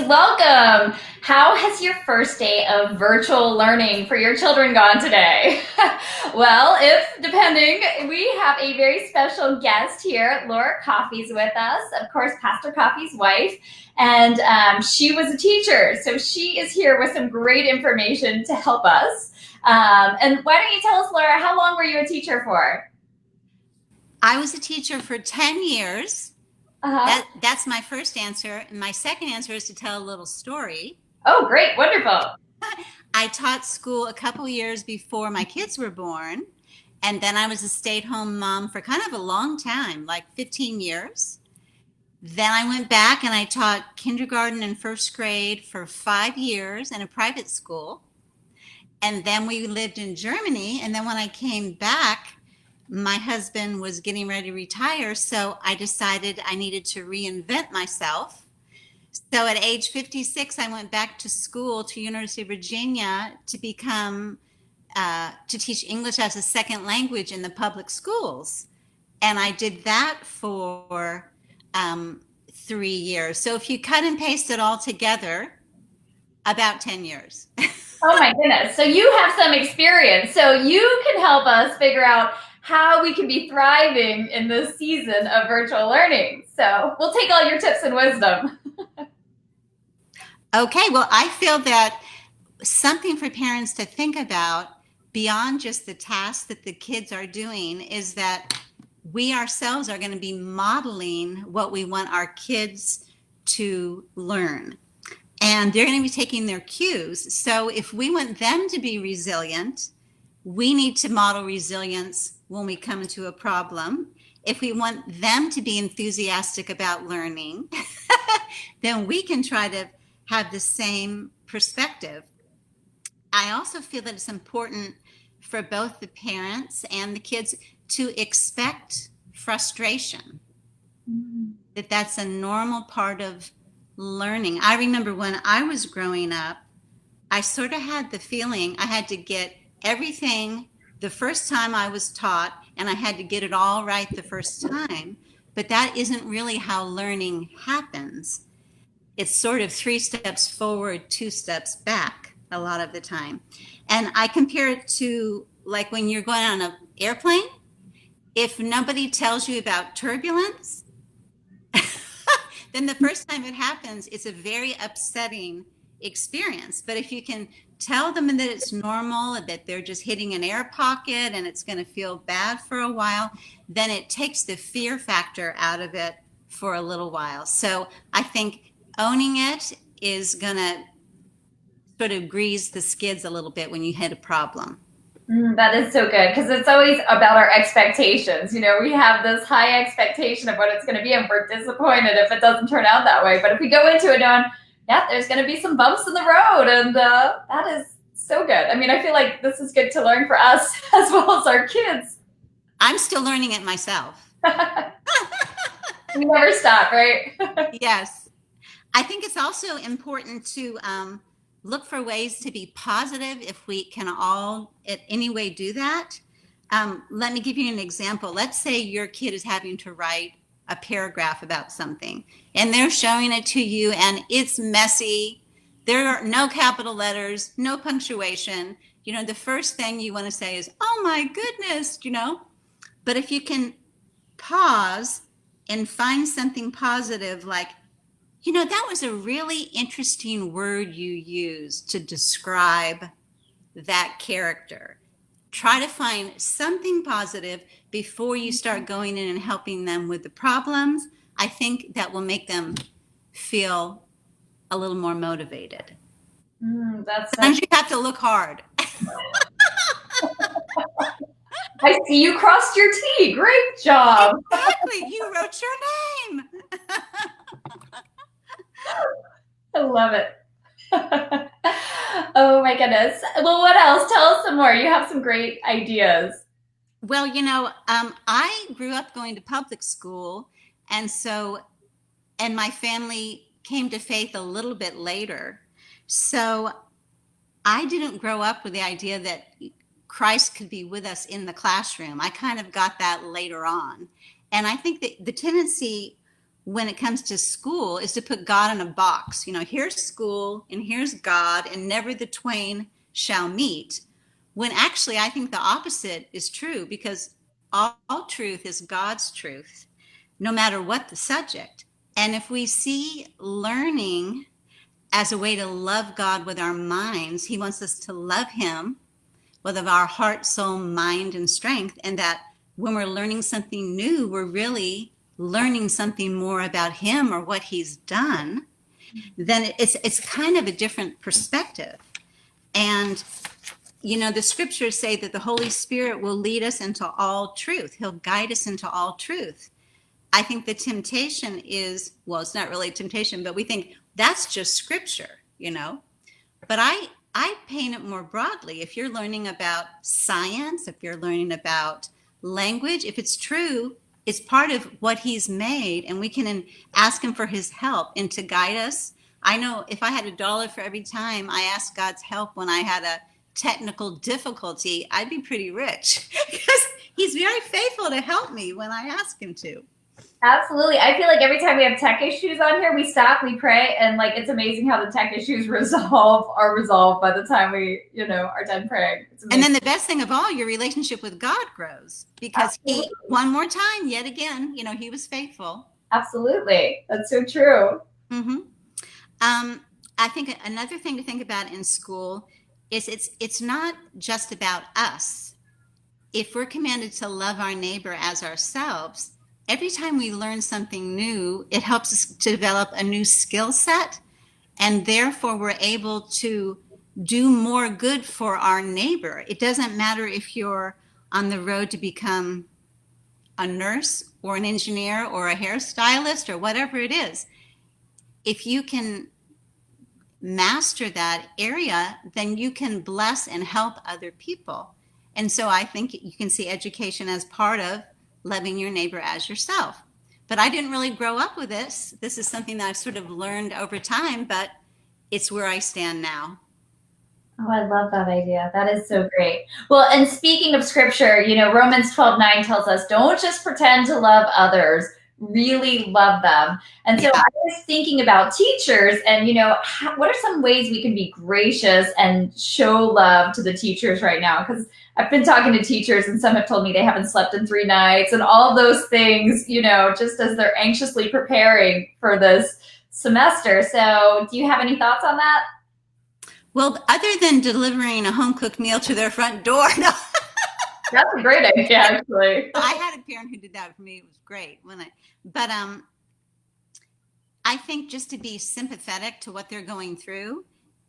welcome. How has your first day of virtual learning for your children gone today? Well, if depending, we have a very special guest here. Laura Coffey's with us, of course, Pastor Coffey's wife, and she was a teacher, so she is here with some great information to help us. And why don't you tell us, Laura, how long were you a teacher for? I was a teacher for 10 years. Uh-huh. That's my first answer. And my second answer is to tell a little story. Oh, great. Wonderful. I taught school a couple years before my kids were born. And then I was a stay-at-home mom for kind of a long time, like 15 years. Then I went back and I taught kindergarten and first grade for 5 years in a private school. And then we lived in Germany. And then when I came back, my husband was getting ready to retire, so I decided I needed to reinvent myself. So at age 56, I went back to school to University of Virginia to become, to teach English as a second language in the public schools. And I did that for 3 years. So if you cut and paste it all together, about 10 years. Oh my goodness. So you have some experience. So you can help us figure out how we can be thriving in this season of virtual learning. So we'll take all your tips and wisdom. Okay, well, I feel that something for parents to think about beyond just the tasks that the kids are doing is that we ourselves are going to be modeling what we want our kids to learn. And they're going to be taking their cues. So if we want them to be resilient, we need to model resilience when we come into a problem. If we want them to be enthusiastic about learning, then we can try to have the same perspective. I also feel that it's important for both the parents and the kids to expect frustration, that's a normal part of learning. I remember when I was growing up, I sort of had the feeling I had to get everything the first time I was taught, and I had to get it all right the first time. But that isn't really how learning happens. It's sort of 3 steps forward, 2 steps back a lot of the time. And I compare it to like when you're going on an airplane, if nobody tells you about turbulence, then the first time it happens, it's a very upsetting experience. But if you can tell them that it's normal, that they're just hitting an air pocket and it's going to feel bad for a while, then it takes the fear factor out of it for a little while. So I think owning it is going to sort of grease the skids a little bit when you hit a problem. That is so good, because it's always about our expectations. You know, we have this high expectation of what it's going to be, and we're disappointed if it doesn't turn out that way. But if we go into it knowing, yeah, there's going to be some bumps in the road, and that is so good. I mean, I feel like this is good to learn for us as well as our kids. I'm still learning it myself. We never stop, right? Yes. I think it's also important to look for ways to be positive if we can all in any way do that. Let me give you an example. Let's say your kid is having to write a paragraph about something and they're showing it to you and it's messy. There are no capital letters, no punctuation. You know, the first thing you want to say is, oh my goodness, you know. But if you can pause and find something positive, like, you know, that was a really interesting word you used to describe that character. Try to find something positive before you start going in and helping them with the problems. I think that will make them feel a little more motivated. Sometimes you have to look hard. I see you crossed your T. Great job. Exactly. You wrote your name. I love it. Oh my goodness. Well, what else? Tell us some more. You have some great ideas. Well, you know, I grew up going to public school, and my family came to faith a little bit later. So I didn't grow up with the idea that Christ could be with us in the classroom. I kind of got that later on. And I think that the tendency when it comes to school is to put God in a box. You know, here's school and here's God, and never the twain shall meet. When actually, I think the opposite is true, because all truth is God's truth, no matter what the subject. And if we see learning as a way to love God with our minds, He wants us to love Him with our heart, soul, mind, and strength. And that when we're learning something new, we're really learning something more about Him or what He's done. Then it's kind of a different perspective. And you know, the scriptures say that the Holy Spirit will lead us into all truth. He'll guide us into all truth. I think the temptation is, well, it's not really a temptation, but we think that's just scripture, you know. But I paint it more broadly. If you're learning about science, if you're learning about language, if it's true, it's part of what He's made, and we can ask Him for His help and to guide us. I know if I had $1 for every time I asked God's help when I had a technical difficulty, I'd be pretty rich, because He's very faithful to help me when I ask Him to. Absolutely. I feel like every time we have tech issues on here, we stop, we pray, and like it's amazing how the tech issues are resolved by the time we, are done praying. And then the best thing of all, your relationship with God grows, because He, one more time, yet again, He was faithful. Absolutely. That's so true. Mm-hmm. I think another thing to think about in school is it's not just about us. If we're commanded to love our neighbor as ourselves, every time we learn something new, it helps us to develop a new skill set, and therefore we're able to do more good for our neighbor. It doesn't matter if you're on the road to become a nurse or an engineer or a hairstylist or whatever it is. If you can master that area, then you can bless and help other people. And so I think you can see education as part of loving your neighbor as yourself. But I didn't really grow up with this. This is something that I've sort of learned over time, but it's where I stand now. Oh, I love that idea. That is so great. Well, and speaking of scripture, Romans 12:9 tells us, don't just pretend to love others, really love them. And so I was thinking about teachers and, what are some ways we can be gracious and show love to the teachers right now? Because I've been talking to teachers and some have told me they haven't slept in 3 nights and all those things, just as they're anxiously preparing for this semester. So do you have any thoughts on that? Well, other than delivering a home-cooked meal to their front door, no. That's a great idea, actually. I had a parent who did that for me. It was great. But I think just to be sympathetic to what they're going through,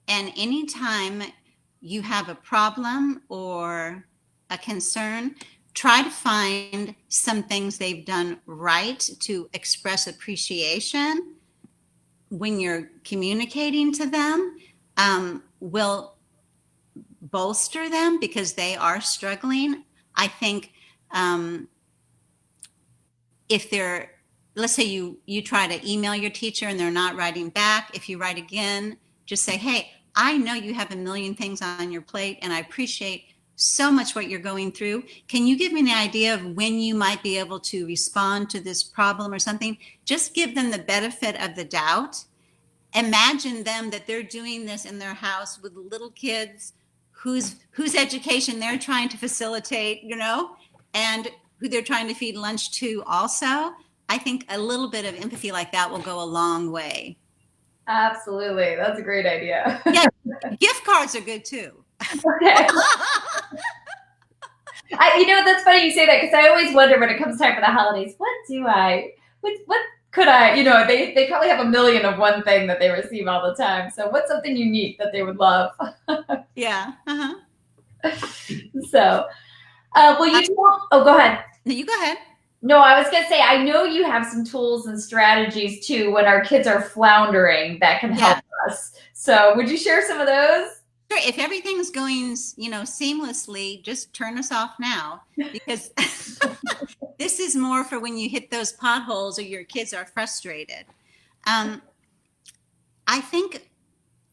and anytime you have a problem or a concern, try to find some things they've done right to express appreciation when you're communicating to them. Will bolster them because they are struggling. I think if they're, let's say you try to email your teacher and they're not writing back, if you write again, just say, hey, I know you have a million things on your plate and I appreciate so much what you're going through. Can you give me an idea of when you might be able to respond to this problem or something? Just give them the benefit of the doubt. Imagine them that they're doing this in their house with little kids whose education they're trying to facilitate, and who they're trying to feed lunch to also. I think a little bit of empathy like that will go a long way. Absolutely. That's a great idea. Yeah, gift cards are good too. Okay. That's funny you say that, because I always wonder when it comes time for the holidays, what could I, they probably have a million of one thing that they receive all the time. So what's something unique that they would love? Yeah. Uh-huh. So, go ahead. You go ahead. No, I was going to say, I know you have some tools and strategies too when our kids are floundering that can help us. So would you share some of those? Sure. If everything's going, seamlessly, just turn us off now, because this is more for when you hit those potholes or your kids are frustrated. I think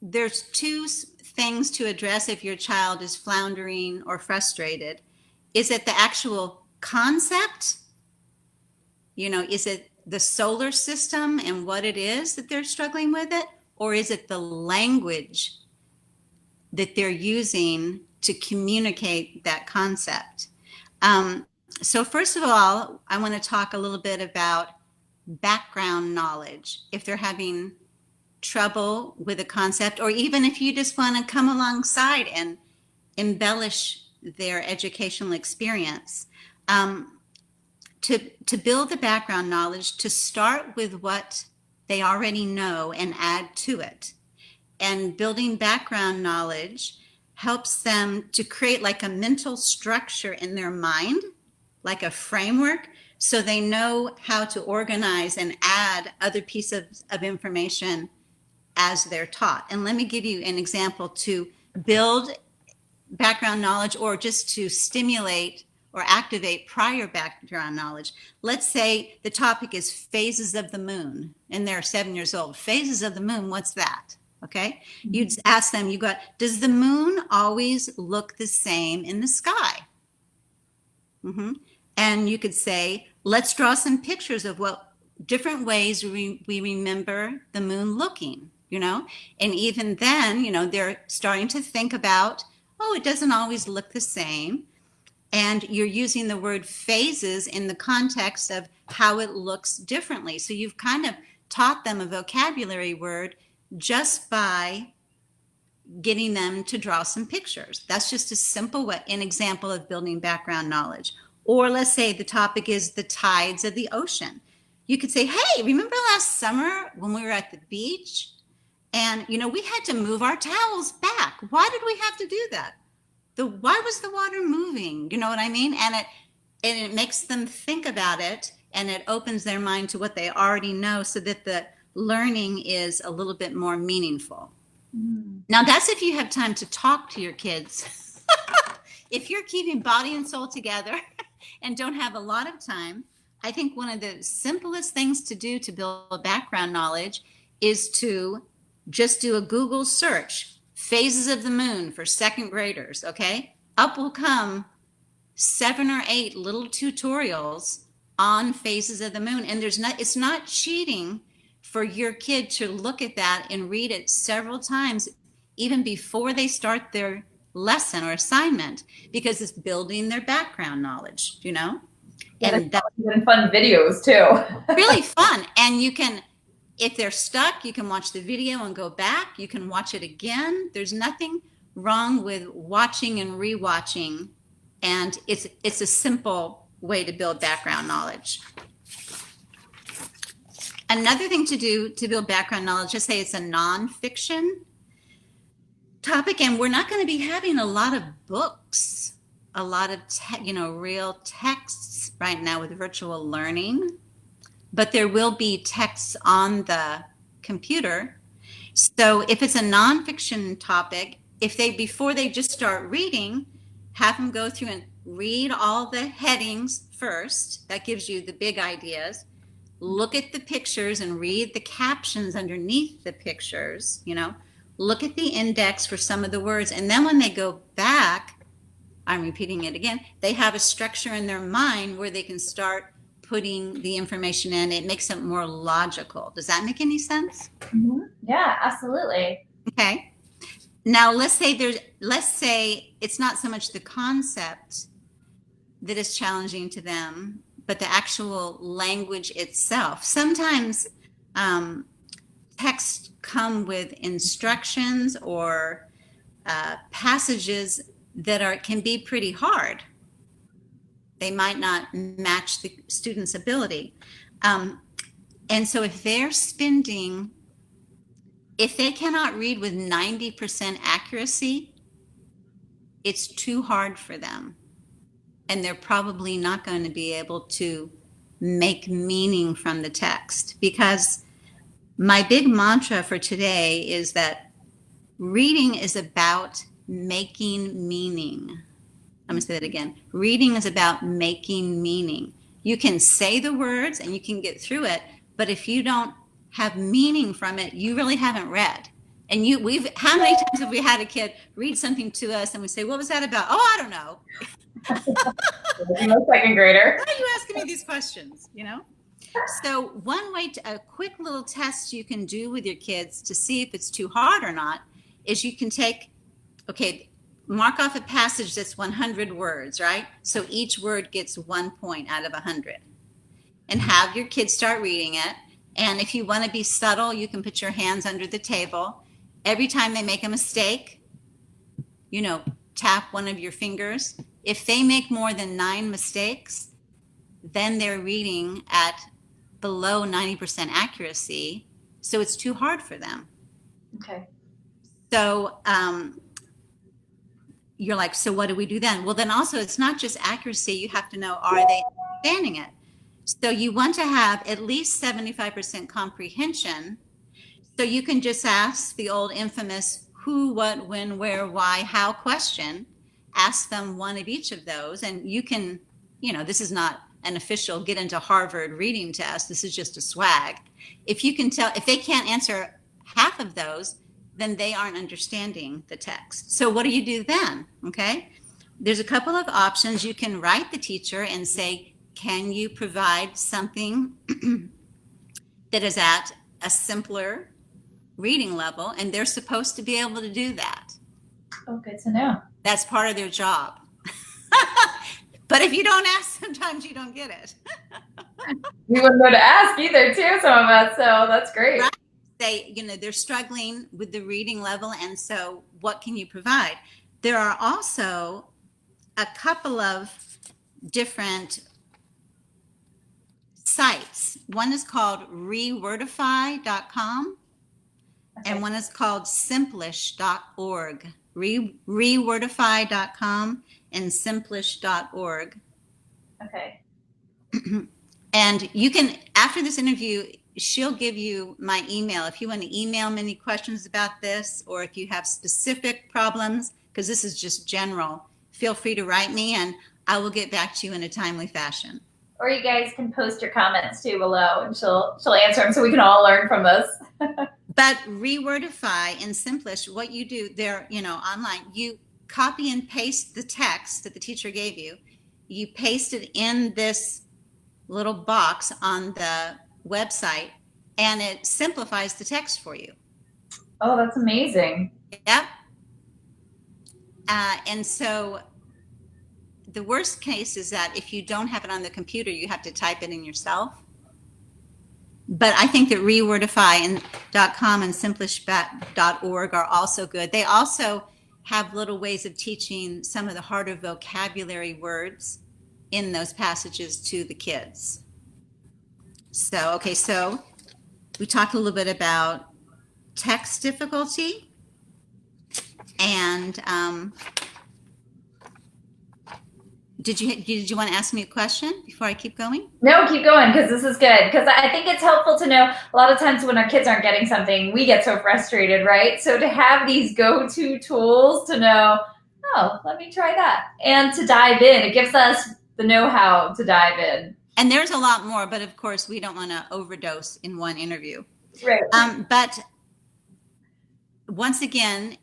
there's 2 things to address if your child is floundering or frustrated. Is it the actual concept? Is it the solar system and what it is that they're struggling with it? Or is it the language that they're using to communicate that concept? So first of all, I want to talk a little bit about background knowledge. If they're having trouble with a concept, or even if you just want to come alongside and embellish their educational experience, to build the background knowledge, to start with what they already know and add to it. And building background knowledge helps them to create like a mental structure in their mind, like a framework, so they know how to organize and add other pieces of information as they're taught. And let me give you an example to build background knowledge, or just to stimulate or activate prior background knowledge. Let's say the topic is phases of the moon, and they're 7 years old. Phases of the moon, what's that? Okay. You'd ask them, does the moon always look the same in the sky? And you could say, let's draw some pictures of what different ways we remember the moon looking, and even then, they're starting to think about, it doesn't always look the same. And you're using the word phases in the context of how it looks differently. So you've kind of taught them a vocabulary word just by getting them to draw some pictures. That's just a simple way, an example of building background knowledge. Or let's say the topic is the tides of the ocean. You could say, hey, remember last summer when we were at the beach? And, we had to move our towels back. Why did we have to do that? Why was the water moving? You know what I mean? And it makes them think about it, and it opens their mind to what they already know, so that the learning is a little bit more meaningful. Now, that's if you have time to talk to your kids. If you're keeping body and soul together and don't have a lot of time, I think one of the simplest things to do to build background knowledge is to just do a Google search, phases of the moon for second graders, okay? Up will come 7 or 8 little tutorials on phases of the moon. And it's not cheating for your kid to look at that and read it several times, even before they start their lesson or assignment, because it's building their background knowledge, Yeah, and that's even fun videos too. really fun. And you can, if they're stuck, you can watch the video and go back. You can watch it again. There's nothing wrong with watching and rewatching. And it's a simple way to build background knowledge. Another thing to do to build background knowledge, just say it's a nonfiction topic, and we're not going to be having a lot of books, a lot of real texts right now with virtual learning, but there will be texts on the computer. So if it's a nonfiction topic, before they just start reading, have them go through and read all the headings first. That gives you the big ideas. Look at the pictures and read the captions underneath the pictures, look at the index for some of the words. And then when they go back, I'm repeating it again, they have a structure in their mind where they can start putting the information in. It makes it more logical. Does that make any sense? Yeah, absolutely. Okay. Now let's say it's not so much the concept that is challenging to them, but the actual language itself. Sometimes texts come with instructions or passages that can be pretty hard. They might not match the student's ability. And so if they cannot read with 90% accuracy, it's too hard for them. And they're probably not going to be able to make meaning from the text. Because my big mantra for today is that reading is about making meaning. I'm going to say that again. Reading is about making meaning. You can say the words and you can get through it, but if you don't have meaning from it, you really haven't read. And how many times have we had a kid read something to us and we say, what was that about? Oh, I don't know. No second grader. Why are you asking me these questions? So one way a quick little test you can do with your kids to see if it's too hard or not is you can mark off a passage that's 100 words, right? So each word gets 1 point out of 100. And have your kids start reading it. And if you want to be subtle, you can put your hands under the table. Every time they make a mistake, tap one of your fingers. If they make more than 9 mistakes, then they're reading at below 90% accuracy. So it's too hard for them. Okay. So you're like, so what do we do then? Well, then also it's not just accuracy. You have to know, are they understanding it? So you want to have at least 75% comprehension. So you can just ask the old infamous who, what, when, where, why, how question. Ask them one of each of those. And you can, this is not an official get into Harvard reading test. This is just a swag. If they can't answer half of those, then they aren't understanding the text. So what do you do then? Okay. There's a couple of options. You can write the teacher and say, can you provide something that is at a simpler reading level? And they're supposed to be able to do that. Oh, good to know. That's part of their job. But if you don't ask, sometimes you don't get it. We wouldn't know to ask either, too, some of us. So that's great. Right. They're struggling with the reading level. And so what can you provide? There are also a couple of different sites. One is called rewordify.com and one is called simplish.org. Rewordify.com and simplish.org. Okay. And you can, after this interview, she'll give you my email. If you want to email me any questions about this, or if you have specific problems, because this is just general, feel free to write me and I will get back to you in a timely fashion. Or you guys can post your comments too below and she'll answer them so we can all learn from this. But Rewordify and Simplish, what you do there, online, you copy and paste the text that the teacher gave you. You paste it in this little box on the website and it simplifies the text for you. Oh, that's amazing. Yep. And so the worst case is that if you don't have it on the computer, you have to type it in yourself. But I think that rewordify.com and simplish.org are also good. They also have little ways of teaching some of the harder vocabulary words in those passages to the kids. So we talked a little bit about text difficulty and did you want to ask me a question before I keep going? No, keep going because this is good. Because I think it's helpful to know a lot of times when our kids aren't getting something, we get so frustrated, right? So to have these go-to tools to know, oh, let me try that. And to dive in, it gives us the know-how to dive in. And there's a lot more, but of course we don't want to overdose in one interview. Right. But once again,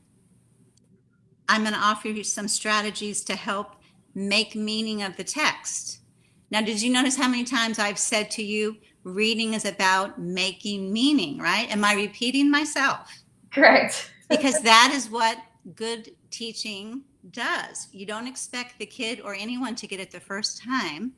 I'm going to offer you some strategies to help make meaning of the text. Now, did you notice how many times I've said to you, reading is about making meaning, right? Am I repeating myself? Correct. Because that is what good teaching does. You don't expect the kid or anyone to get it the first time.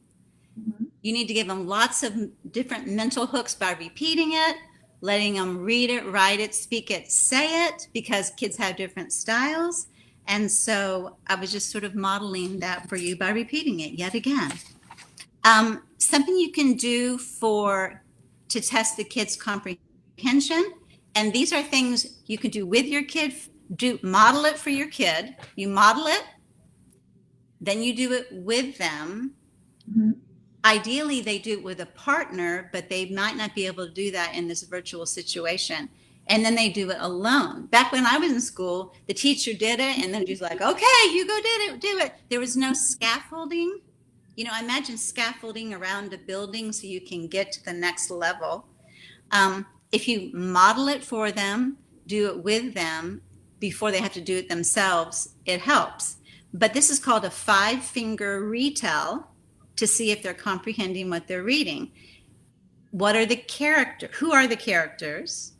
Mm-hmm. You need to give them lots of different mental hooks by repeating it, letting them read it, write it, speak it, say it, because kids have different styles. And so I was just sort of modeling that for you by repeating it yet again. Something you can do to test the kids' comprehension, and these are things you can do with your kid. Model it for your kid. You model it, then you do it with them. Mm-hmm. Ideally, they do it with a partner, but they might not be able to do that in this virtual situation. And then they do it alone. Back when I was in school, the teacher did it, and then she's like, okay, you go do it. There was no scaffolding. Imagine scaffolding around a building so you can get to the next level. If you model it for them, do it with them before they have to do it themselves, it helps. But this is called a 5-finger retell to see if they're comprehending what they're reading. what are the characters? Who are the characters?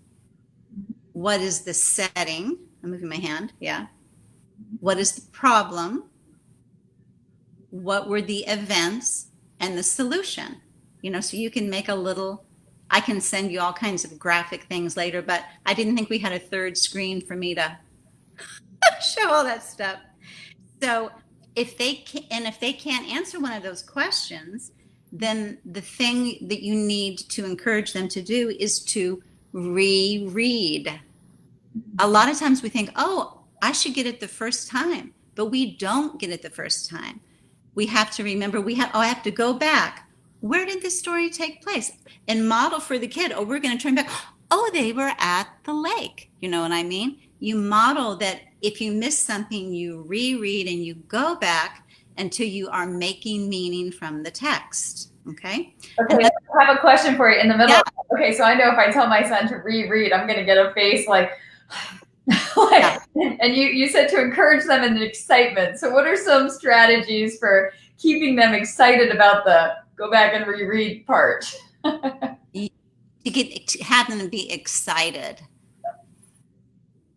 What is the setting? I'm moving my hand. Yeah. What is the problem? What were the events and the solution? So you can make I can send you all kinds of graphic things later, but I didn't think we had a third screen for me to show all that stuff. So if they can't answer one of those questions, then the thing that you need to encourage them to do is to reread. A lot of times we think, oh, I should get it the first time, but we don't get it the first time. We have to remember, I have to go back. Where did this story take place? And model for the kid. Oh, we're going to turn back. Oh, they were at the lake. You know what I mean? You model that if you miss something, you reread and you go back until you are making meaning from the text. Okay? Okay, I have a question for you in the middle. Yeah. Okay, so I know if I tell my son to reread, I'm going to get a face like yeah. And you said to encourage them in the excitement. So what are some strategies for keeping them excited about the go back and reread part? to have them be excited.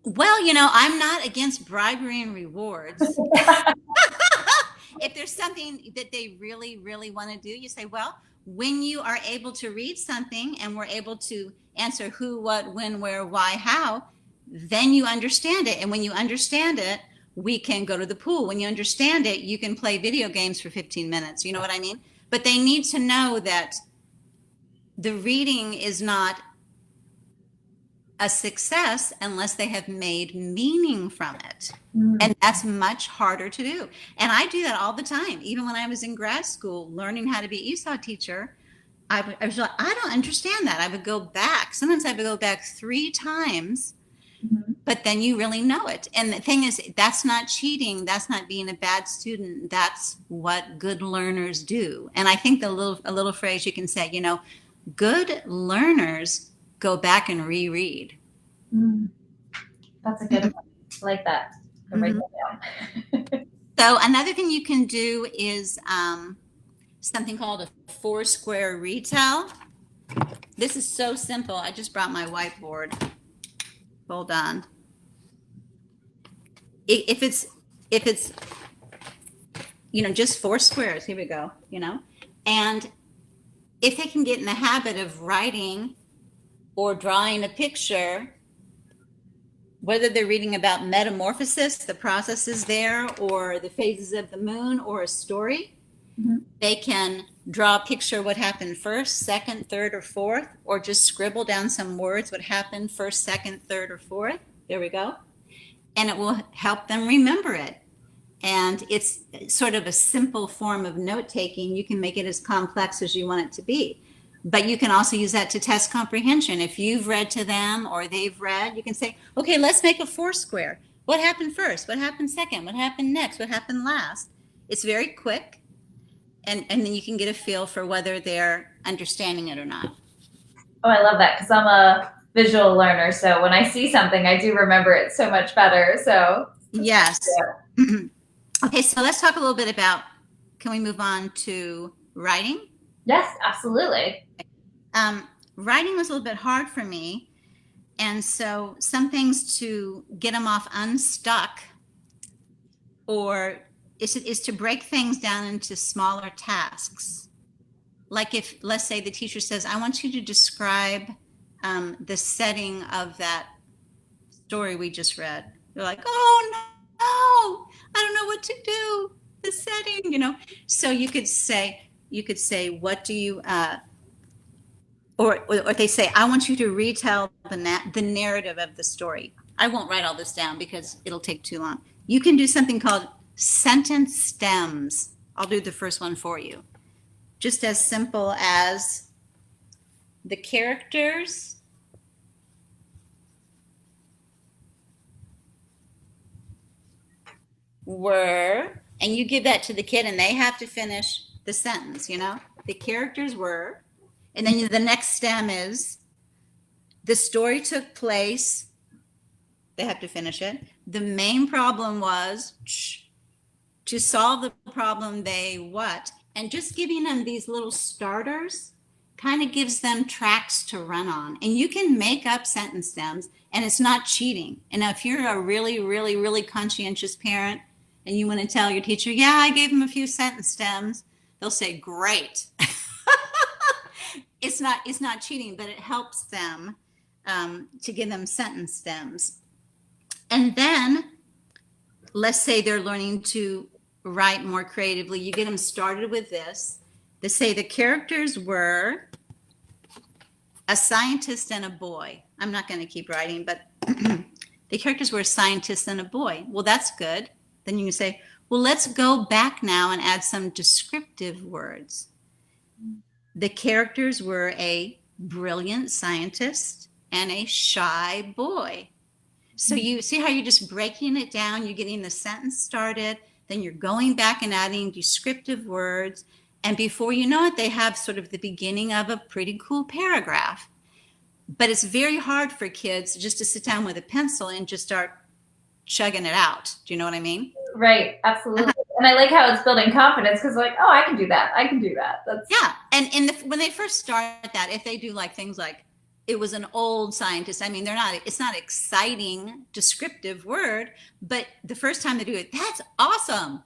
Well, I'm not against bribery and rewards. If there's something that they really, really want to do, you say, well, when you are able to read something and we're able to answer who, what, when, where, why, how, then you understand it. And when you understand it, we can go to the pool. When you understand it, you can play video games for 15 minutes. You know what I mean? But they need to know that the reading is not a success unless they have made meaning from it. And that's much harder to do. And I do that all the time. Even when I was in grad school, learning how to be ESOL teacher, I was like, I don't understand that. I would go back. Sometimes I would go back 3 times, but then you really know it. And the thing is, that's not cheating. That's not being a bad student. That's what good learners do. And I think a little phrase you can say, good learners go back and reread. That's a good one. I like that. Write that down. So another thing you can do is something called a 4-square retell. This is so simple. I just brought my whiteboard. Hold on. If it's just 4 squares, here we go, and if they can get in the habit of writing or drawing a picture, whether they're reading about metamorphosis, the processes there, or the phases of the moon, or a story, they can draw a picture what happened first, second, third, or fourth, or just scribble down some words what happened first, second, third, or fourth. There we go. And it will help them remember it. And it's sort of a simple form of note-taking. You can make it as complex as you want it to be. But you can also use that to test comprehension. If you've read to them or they've read, you can say, okay, let's make a 4-square. What happened first? What happened second? What happened next? What happened last? It's very quick. And then you can get a feel for whether they're understanding it or not. Oh, I love that because I'm a visual learner. So when I see something, I do remember it so much better. So yes. Yeah. Okay, so let's talk a little bit about, can we move on to writing? Yes, absolutely. Writing was a little bit hard for me. And so some things to get them off unstuck or is to break things down into smaller tasks. Like if, let's say the teacher says, I want you to describe the setting of that story we just read. They're like, oh no, I don't know what to do. The setting, So you could say, what do you, or they say, I want you to retell the narrative of the story. I won't write all this down because it'll take too long. You can do something called sentence stems. I'll do the first one for you. Just as simple as the characters were, and you give that to the kid and they have to finish the sentence, The characters were, and then the next stem is the story took place. They have to finish it. The main problem was to solve the problem, and just giving them these little starters kind of gives them tracks to run on. And you can make up sentence stems, and it's not cheating. And if you're a really, really, really conscientious parent and you want to tell your teacher, yeah, I gave them a few sentence stems, they'll say, great. It's not cheating, but it helps them to give them sentence stems. And then let's say they're learning to write more creatively. You get them started with this. They say the characters were a scientist and a boy. I'm not going to keep writing, but the characters were a scientist and a boy. Well, that's good. Then you can say, well, let's go back now and add some descriptive words. The characters were a brilliant scientist and a shy boy. So you see how you're just breaking it down, you're getting the sentence started, then you're going back and adding descriptive words. And before you know it, they have sort of the beginning of a pretty cool paragraph. But it's very hard for kids just to sit down with a pencil and just start chugging it out. Do you know what I mean? Right, absolutely. And I like how it's building confidence because, like, oh, I can do that. I can do that. That's yeah. And when they first start that, if they do like things like it was an old scientist, I mean, it's not exciting, descriptive word, but the first time they do it, that's awesome.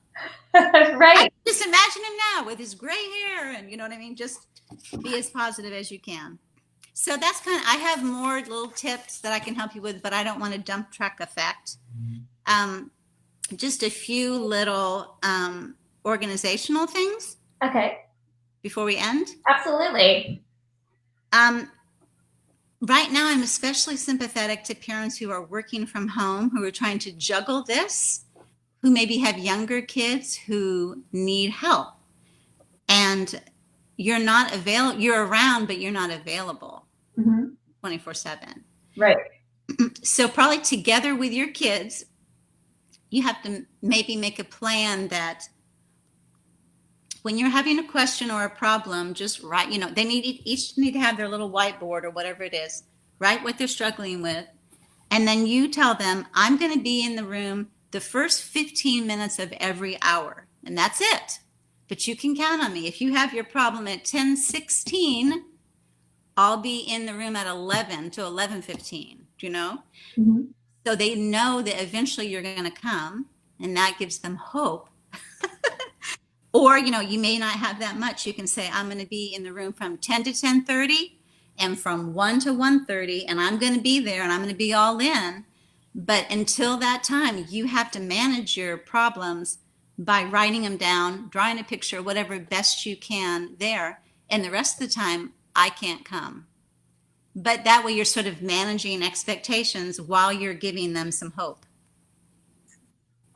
right. Just imagine him now with his gray hair, and you know what I mean? Just be as positive as you can. So that's I have more little tips that I can help you with, but I don't want a dump truck effect. Just a few little organizational things. Okay. Before we end. Absolutely. Right now, I'm especially sympathetic to parents who are working from home, who are trying to juggle this, who maybe have younger kids who need help. And you're not available, you're around, but you're not available 24/7. Right. So probably together with your kids, you have to maybe make a plan that when you're having a question or a problem, just write, they each need to have their little whiteboard or whatever it is, write what they're struggling with. And then you tell them, I'm going to be in the room the first 15 minutes of every hour. And that's it. But you can count on me. If you have your problem at 10:16, I'll be in the room at 11 to 11:15, do you know? Mm-hmm. So they know that eventually you're going to come, and that gives them hope. Or, you may not have that much. You can say, I'm going to be in the room from 10 to 10:30 and from 1 to 1:30, and I'm going to be there and I'm going to be all in. But until that time, you have to manage your problems by writing them down, drawing a picture, whatever best you can there. And the rest of the time, I can't come. But that way you're sort of managing expectations while you're giving them some hope.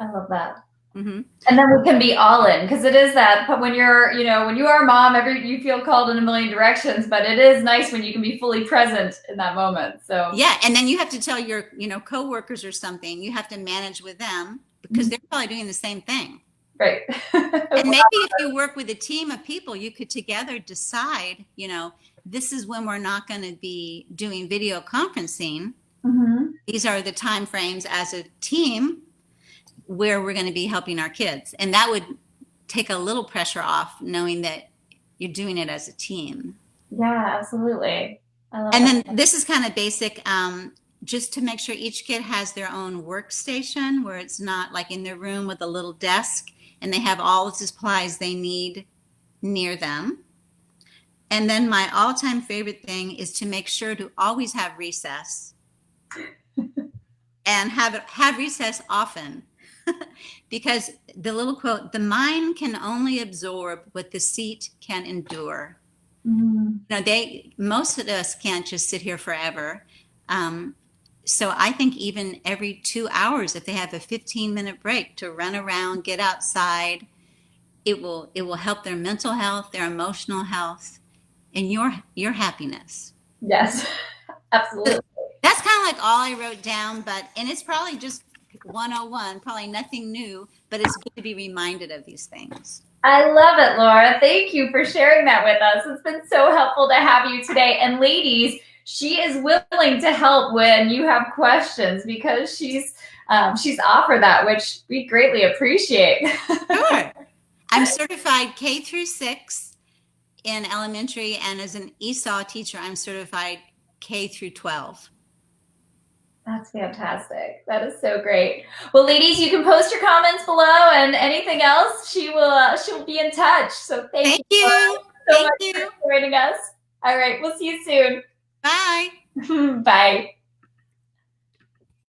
I love that. Mm-hmm. And then we can be all in, because it is that, but when you're, when you are a mom, you feel called in a million directions, but it is nice when you can be fully present in that moment. So yeah. And then you have to tell your, coworkers or something, you have to manage with them because they're probably doing the same thing. Right. And maybe if you work with a team of people, you could together decide, this is when we're not going to be doing video conferencing. Mm-hmm. These are the time frames as a team where we're going to be helping our kids. And that would take a little pressure off, knowing that you're doing it as a team. Yeah, absolutely. I love and that. Then this is kind of basic, just to make sure each kid has their own workstation where it's not like in their room with a little desk and they have all the supplies they need near them. And then my all-time favorite thing is to make sure to always have recess and have recess often. Because the little quote, the mind can only absorb what the seat can endure. Mm-hmm. Most of us can't just sit here forever. So I think even every 2 hours, if they have a 15-minute break to run around, get outside, it will help their mental health, their emotional health, and your happiness. Yes, absolutely. That's kind of like all I wrote down, and it's probably just 101, probably nothing new, but it's good to be reminded of these things. I love it, Laura. Thank you for sharing that with us. It's been so helpful to have you today. And ladies, she is willing to help when you have questions because she's offered that, which we greatly appreciate. Sure. I'm certified K through 6 in elementary, and as an ESOL teacher, I'm certified K through 12. That's fantastic. That is so great. Well, ladies, you can post your comments below, and anything else, she'll be in touch. So thank you so Thank much you. for joining us. All right, we'll see you soon. Bye. Bye.